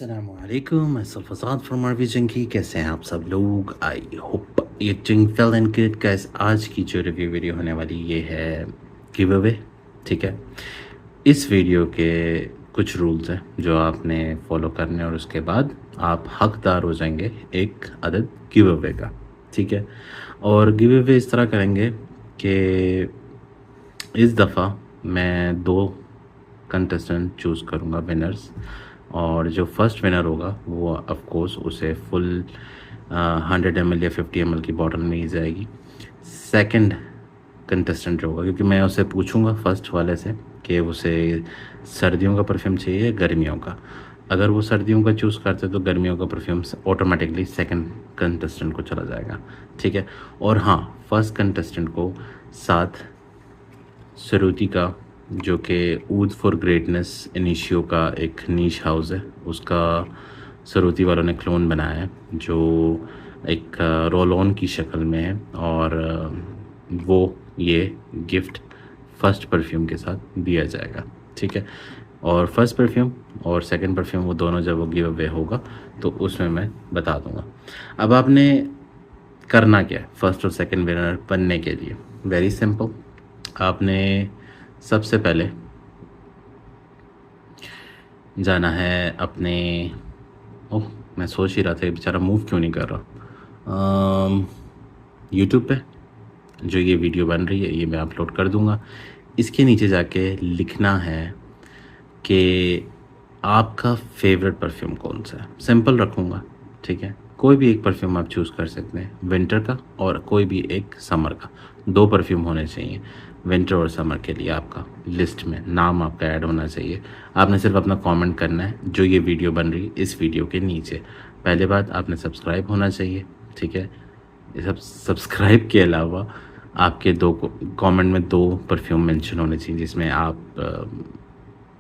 अस्सलामुअलैकुम, मैं फसाद फ्रॉम आरवी जंकी। कैसे हैं आप सब लोग? I hope you doing well and good guys. आज की जो रिव्यू वीडियो होने वाली ये है गिव अवे। ठीक है, इस वीडियो के कुछ रूल्स हैं जो आपने फॉलो करने हैं और उसके बाद आप हकदार हो जाएंगे एक अदद गिव अवे का। ठीक है, और गिव अवे इस तरह करेंगे कि इस दफ़ा मैं 2 कंटेस्टेंट चूज़ करूँगा विनर्स, और जो फर्स्ट विनर होगा वो ऑफ कोर्स उसे फुल 100 ml या 50 ml की बॉटल मिल जाएगी। सेकंड कंटेस्टेंट जो होगा, क्योंकि मैं उसे पूछूंगा फर्स्ट वाले से कि उसे सर्दियों का परफ्यूम चाहिए या गर्मियों का। अगर वो सर्दियों का चूज़ करते तो गर्मियों का परफ्यूम ऑटोमेटिकली सेकंड कंटेस्टेंट को चला जाएगा। ठीक है, और हाँ, फर्स्ट कंटेस्टेंट को साथ सरूती का, जो कि ऊद फॉर ग्रेटनेस इनिशियो का एक नीश हाउस है, उसका सरूती वालों ने क्लोन बनाया है जो एक रोल ऑन की शक्ल में है, और वो ये गिफ्ट फर्स्ट परफ्यूम के साथ दिया जाएगा। ठीक है, और फर्स्ट परफ्यूम और सेकंड परफ्यूम वो दोनों जब वो गिव अवे होगा तो उसमें मैं बता दूंगा। अब आपने करना क्या है फर्स्ट और सेकंड विनर बनने के लिए? Very simple. आपने सबसे पहले जाना है अपने, ओह मैं सोच ही रहा था बेचारा मूव क्यों नहीं कर रहा। यूट्यूब पे जो ये वीडियो बन रही है ये मैं अपलोड कर दूंगा। इसके नीचे जाके लिखना है कि आपका फेवरेट परफ्यूम कौन सा है। सिंपल रखूँगा, ठीक है, कोई भी एक परफ्यूम आप चूज़ कर सकते हैं, विंटर का और कोई भी एक समर का। 2 परफ्यूम होने चाहिए विंटर और समर के लिए। आपका लिस्ट में नाम आपका ऐड होना चाहिए। आपने सिर्फ अपना कमेंट करना है जो ये वीडियो बन रही है इस वीडियो के नीचे। पहले बात, आपने सब्सक्राइब होना चाहिए। ठीक है, ये सब सब्सक्राइब के अलावा आपके 2 कमेंट में 2 परफ्यूम मेंशन होने चाहिए, जिसमें आप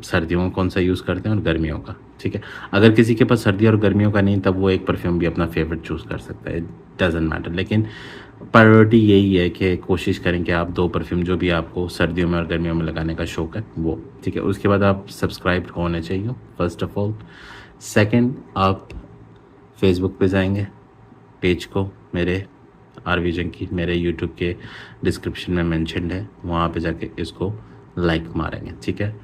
सर्दियों का कौन सा यूज़ करते हैं और गर्मियों का। ठीक है, अगर किसी के पास सर्दी और गर्मियों का नहीं, तब वो एक परफ्यूम भी अपना फेवरेट चूज़ कर सकता है, डजेंट मैटर। लेकिन प्रायोरिटी यही है कि कोशिश करें कि आप 2 परफ्यूम जो भी आपको सर्दियों में और गर्मियों में लगाने का शौक़ है वो। ठीक है, उसके बाद आप सब्सक्राइब होने चाहिए फर्स्ट ऑफ ऑल। सेकेंड, आप फेसबुक पे जाएंगे, पेज को मेरे आरवी जंकी मेरे यूट्यूब के डिस्क्रिप्शन में मेंशन्ड है, वहाँ पे जाके इसको लाइक मारेंगे। ठीक है,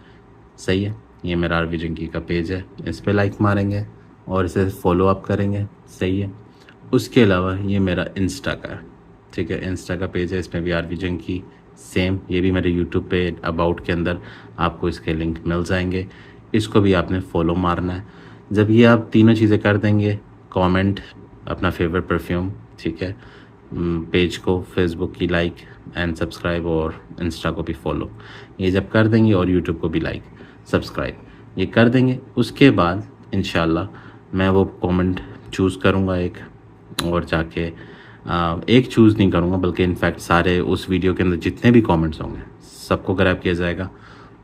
सही है, ये मेरा आरवी जंकी का पेज है, इस पे लाइक मारेंगे और इसे फॉलो अप करेंगे। सही है, उसके अलावा ये मेरा इंस्टा का है। ठीक है, इंस्टा का पेज है, इसमें भी आरवी जंकी सेम, ये भी मेरे यूट्यूब पे अबाउट के अंदर आपको इसके लिंक मिल जाएंगे। इसको भी आपने फॉलो मारना है। जब ये आप तीनों चीज़ें कर देंगे, कमेंट, अपना फेवरेट परफ्यूम, ठीक है, पेज को फेसबुक की लाइक एंड सब्सक्राइब, और इंस्टा को भी फॉलो, ये जब कर देंगे और यूट्यूब को भी लाइक सब्सक्राइब ये कर देंगे, उसके बाद इंशाल्लाह मैं वो कमेंट चूज़ करूँगा एक, और जाके एक चूज़ नहीं करूँगा बल्कि इनफैक्ट सारे उस वीडियो के अंदर जितने भी कमेंट्स होंगे सबको ग्रैब किया जाएगा,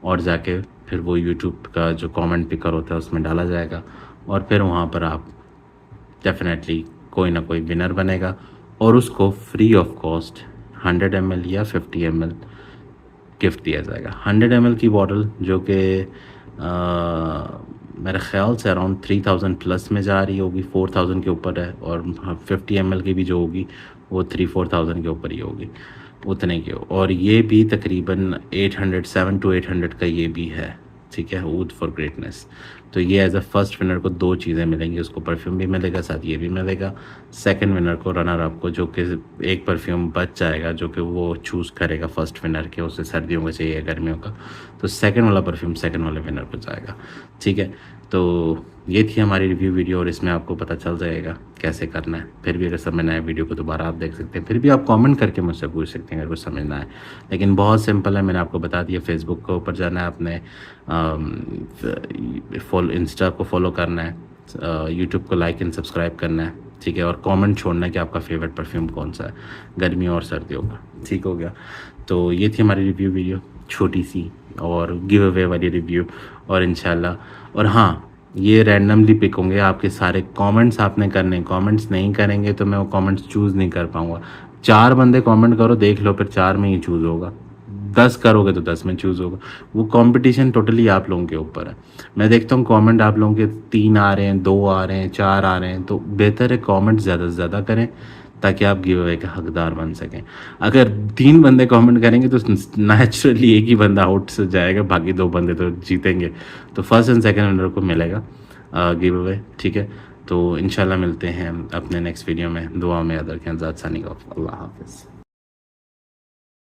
और जाके फिर वो यूट्यूब का जो कमेंट पिकर होता है उसमें डाला जाएगा, और फिर वहाँ पर आप डेफिनेटली कोई ना कोई विनर बनेगा, और उसको फ्री ऑफ कॉस्ट 100 ml या 50 ml गिफ्ट दिया जाएगा। 100 ml की बॉटल जो कि मेरे ख्याल से अराउंड 3000 प्लस में जा रही होगी, 4000 के ऊपर है, और 50 ml की भी जो होगी वो 3-4,000 के ऊपर ही होगी, उतने की हो। और ये भी तकरीबन 7 to 800 का ये भी है। ठीक है, ऊद फॉर ग्रेटनेस। तो ये एज अ फर्स्ट विनर को 2 चीज़ें मिलेंगी, उसको परफ्यूम भी मिलेगा, साथ ये भी मिलेगा। सेकंड विनर को, रनर अप को, जो कि एक परफ्यूम बच जाएगा जो कि वो चूज़ करेगा फर्स्ट विनर के, उसे सर्दियों का चाहिए गर्मियों का, तो सेकंड वाला परफ्यूम सेकंड वाले विनर को जाएगा। ठीक है, तो ये थी हमारी रिव्यू वीडियो, और इसमें आपको पता चल जाएगा कैसे करना है। फिर भी अगर समझ ना आए वीडियो को दोबारा आप देख सकते हैं, फिर भी आप कमेंट करके मुझसे पूछ सकते हैं अगर कुछ समझना है। लेकिन बहुत सिंपल है, मैंने आपको बता दिया। फेसबुक के ऊपर जाना है, आपने इंस्टा को फॉलो करना है, यूट्यूब को लाइक एंड सब्सक्राइब करना है। ठीक है, और कमेंट छोड़ना है कि आपका फेवरेट परफ्यूम कौन सा है, गर्मियों और सर्दियों का। ठीक हो गया, तो ये थी हमारी रिव्यू वीडियो, छोटी सी और गिव अवे वाली रिव्यू। और इंशाल्लाह, और हाँ, ये रैंडमली पिक होंगे आपके सारे कमेंट्स आपने करने। कमेंट्स नहीं करेंगे तो मैं वो कमेंट्स चूज़ नहीं कर पाऊँगा। 4 बंदे कमेंट करो, देख लो, फिर 4 में ही चूज़ होगा। 10 करोगे तो 10 में चूज़ होगा। वो कंपटीशन टोटली आप लोगों के ऊपर है। मैं देखता हूँ कमेंट आप लोगों के 3 आ रहे हैं, 2 आ रहे हैं, 4 आ रहे हैं, तो बेहतर है कमेंट ज़्यादा से ज़्यादा करें ताकि आप गिव अवे के हकदार बन सकें। अगर 3 बंदे कमेंट करेंगे तो नेचुरली एक ही बंदा आउट से जाएगा, बाकी 2 बंदे तो जीतेंगे। तो फर्स्ट एंड सेकंड विनर को मिलेगा गिव अवे, ठीक है। तो इंशाल्लाह मिलते हैं अपने नेक्स्ट वीडियो में। दुआ में याद रखें। आज़ाद सानी का अल्लाह हाफ़िज़।